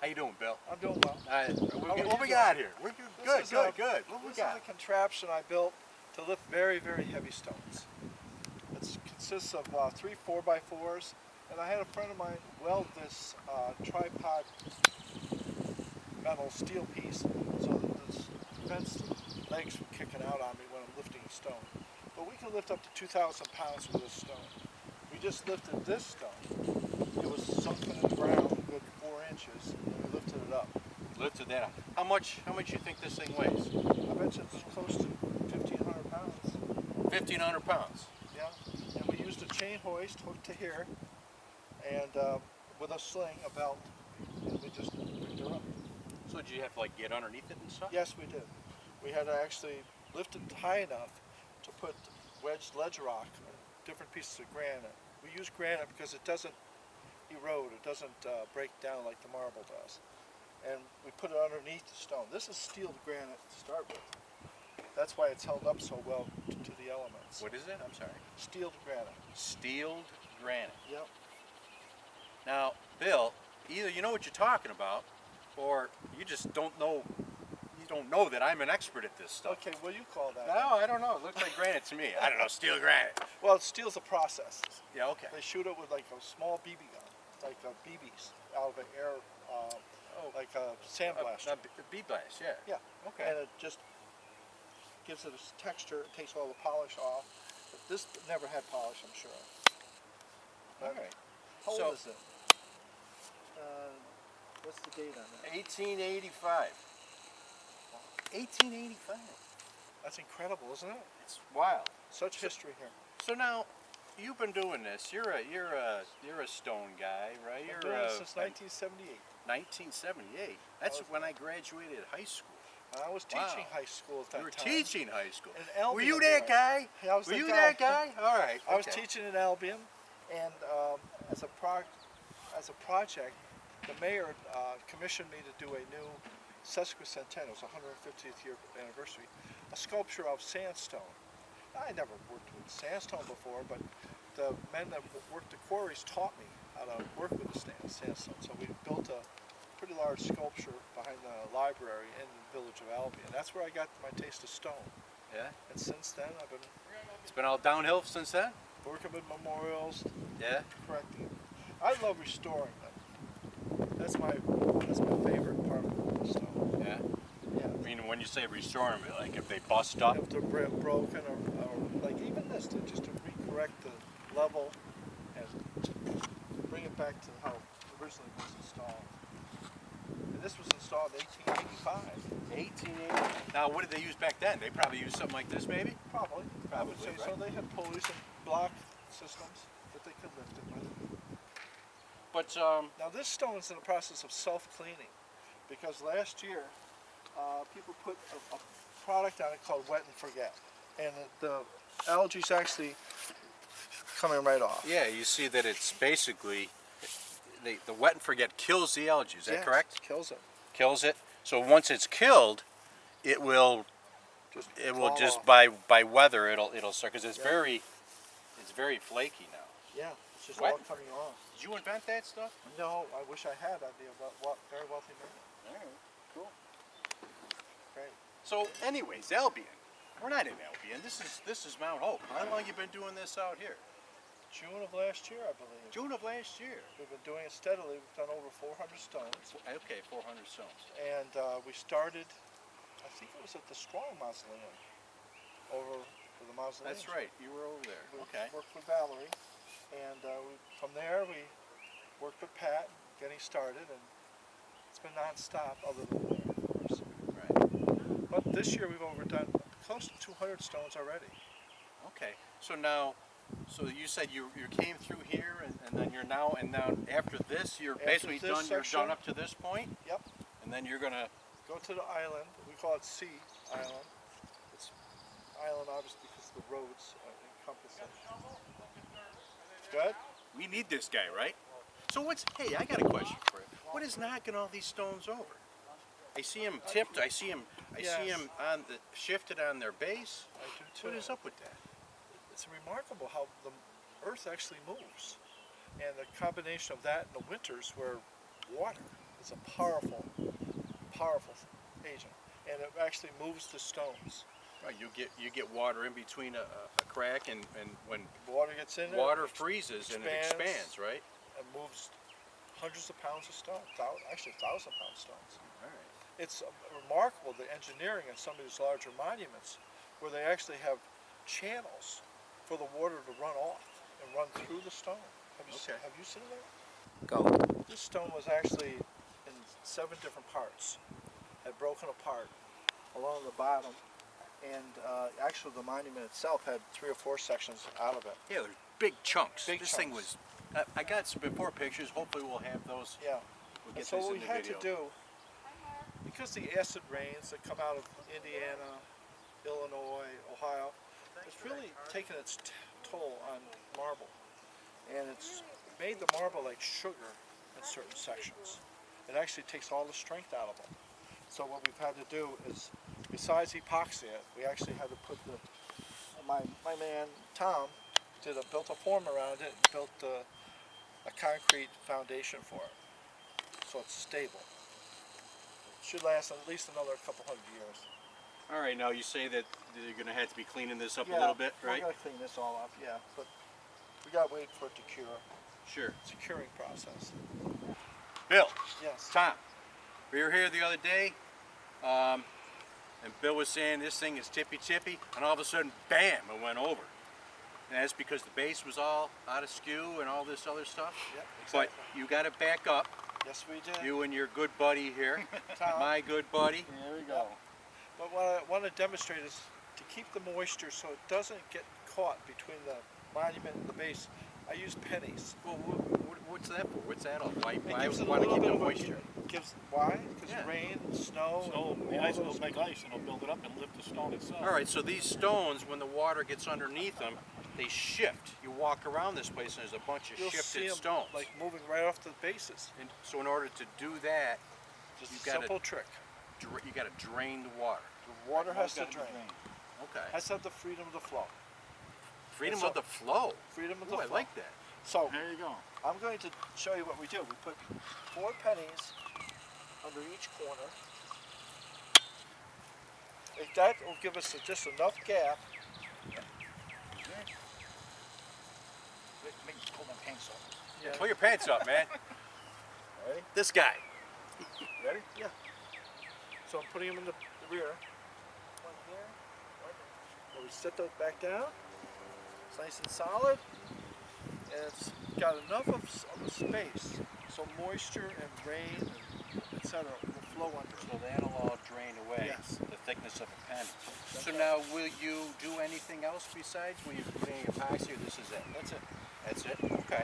How you doing, Bill? I'm doing well. What we got here? We're good, good. What we This got? is a contraption I built to lift very, very heavy stones. It consists of 3 4x4s, and I had a friend of mine weld this tripod metal steel piece so that this prevents the legs from kicking out on me when I'm lifting a stone. But we can lift up to 2,000 pounds with this stone. We just lifted this stone. It was sunken in the ground a good 4 inches, and we lifted it up. Lifted that up. How much you think this thing weighs? I bet you it's close to 1,500 pounds. 1,500 pounds. Yeah, and we used a chain hoist hooked to here, and with a sling, a belt, and we just picked her up. So did you have to like get underneath it and stuff? Yes, we did. We had to actually lift it high enough to put wedged ledge rock, different pieces of granite. We use granite because it doesn't erode, it doesn't break down like the marble does. And we put it underneath the stone. This is steel granite to start with. That's why it's held up so well to the elements. What is it? I'm sorry. Steel granite. Steeled granite. Yep. Now, Bill, either you know what you're talking about, or you just don't know. You don't know that I'm an expert at this stuff. Okay, what do you call that? No, I don't know. It looks like granite to me. I don't know. Steel granite. Well, steel's a process. Yeah. Okay. They shoot it with like a small BB gun, like BBs out of an air, like a sandblaster. Bee blast. Yeah. Yeah. Okay. And it just gives it a texture. It takes all the polish off. But this never had polish, I'm sure. All right. How So- old is it? What's the date on that? 1885. 1885. That's incredible, isn't it? It's wild. Such history here. So now, you've been doing this. You're a stone guy, right? I've been doing it since 1978. 1978. That's when I graduated high school. I was teaching high school at that You were time. teaching high school. In Albion, Were you anyway. that guy? Yeah, I was Were the you guy. that guy? All right. I was okay. teaching in Albion, and as a project, the mayor commissioned me to do a new sesquicentennial, it was 150th year anniversary, a sculpture of sandstone. I never worked with sandstone before, but the men that worked the quarries taught me how to work with the sandstone. So we built a pretty large sculpture behind the library in the village of Albion. That's where I got my taste of stone. Yeah. And since then, I've been It's been all downhill since then. working with memorials, Yeah. correcting. I love restoring them. That's my favorite part of the stone. Yeah. Yeah. I mean, when you say restore them, like if they bust up. If they're broken or like even this, just to recorrect the level and bring it back to how it originally was installed. And this was installed in 1885. 1880. Now, what did they use back then? They probably used something like this, maybe. Probably. I would say Probably, so. right? They had pulleys and block systems that they could lift it with. But Now this stone is in the process of self-cleaning because last year people put a product on it called Wet and Forget, and the algae's actually coming right off. yeah, you see that it's basically the wet and forget kills the algae. Is that Yes, correct? kills it. Kills it. So once it's killed, it will fall just off. by weather it'll start because it's very flaky now. Yeah, it's just Wet all and coming off. Did you invent that stuff? No, I wish I had. I'd be a very wealthy man. All right, cool. Great. So, anyways, Albion. We're not in Albion. This is Mount Hope. How long you been doing this out here? June of last year, I believe. June of last year. We've been doing it steadily. We've done over 400 stones. Okay, 400 stones. And we started, I think it was at the Strong Mausoleum, over to the mausoleum. That's right. You were over there. We Okay. worked with Valerie, and from there we worked with Pat, getting started, and it's been non-stop other than the winter, of course. Right. But this year we've overdone close to 200 stones already. Okay. So now, so you said you came through here, and then you're now after this you're After basically this done. You're section- done up to this point, Yep. and then you're gonna. Go to the island. We call it Sea Island. It's island obviously because the roads encompass it. Good? We need this guy, right? So hey, I got a question for you. What is knocking all these stones over? I see them tipped. I see them shifted on their base. I do too. What is up with that? It's remarkable how the Earth actually moves, and the combination of that and the winters where water, It's a powerful, powerful agent, and it actually moves the stones. Right, you get water in between a crack, and when Water gets in there, water freezes and it expands. expands, right? and moves hundreds of pounds of stone, actually 1,000-pound stones. All right. It's remarkable, the engineering in some of these larger monuments, where they actually have channels for the water to run off and run through the stone. Have you seen that? Go. This stone was actually in 7 different parts, had broken apart along the bottom, and actually the monument itself had 3 or 4 sections out of it. Yeah, there's big chunks. Big This thing chunks. was. I got some before pictures. Hopefully, we'll have those. Yeah. We'll And get so these what in we the had video. to do, because the acid rains that come out of Indiana, Illinois, Ohio, it's really taken its toll on marble. And it's made the marble like sugar in certain sections. It actually takes all the strength out of them. So what we've had to do is, besides epoxy it, we actually had to put my man Tom built a form around it, and built a concrete foundation for it, so it's stable. It should last at least another couple hundred years. All right, now you say that you're going to have to be cleaning this up a little bit, right? We're gonna clean this all up, yeah, but we gotta wait for it to cure. Sure. It's a curing process. Bill, Yes. Tom, we were here the other day, and Bill was saying this thing is tippy, and all of a sudden, bam, it went over. And that's because the base was all out of skew and all this other stuff. Yep, But exactly. you got to back up. Yes, we did. You and your good buddy here, Tom. my good buddy. There we go. But what I want to demonstrate is to keep the moisture so it doesn't get caught between the monument and the base. I use pennies. Well, what's that for? What's that all? Why It gives it a want to little keep bit the of moisture? Why? Because Yeah. rain, snow, So and the all ice will those- make ice and it'll build it up and lift the stone itself. All right, so these stones, when the water gets underneath them, they shift. You walk around this place and there's a bunch of You'll see shifted 'em, stones. like moving right off the bases. And so in order to do that, Just You've a gotta- simple trick. you got to drain the water. The water has to Gotta be drain. drained. Okay. Has to have the freedom of the flow. Freedom so- of the flow. Freedom of Ooh, the I flow. like that. So There you go. I'm going to show you what we do. We put 4 pennies under each corner. That will give us just enough gap. Make me pull my pants off. Yeah. Pull your pants up, man. Ready? This guy. Ready? Yeah. So I'm putting them in the rear. One here. One there. And we set those back down. It's nice and solid. And it's got enough of a space so moisture and rain and etc. will flow under. So that'll all drain away. Yes. The thickness of a penny. So now, will you do anything else besides when you're putting epoxy, or this is it? That's it. That's it? Okay.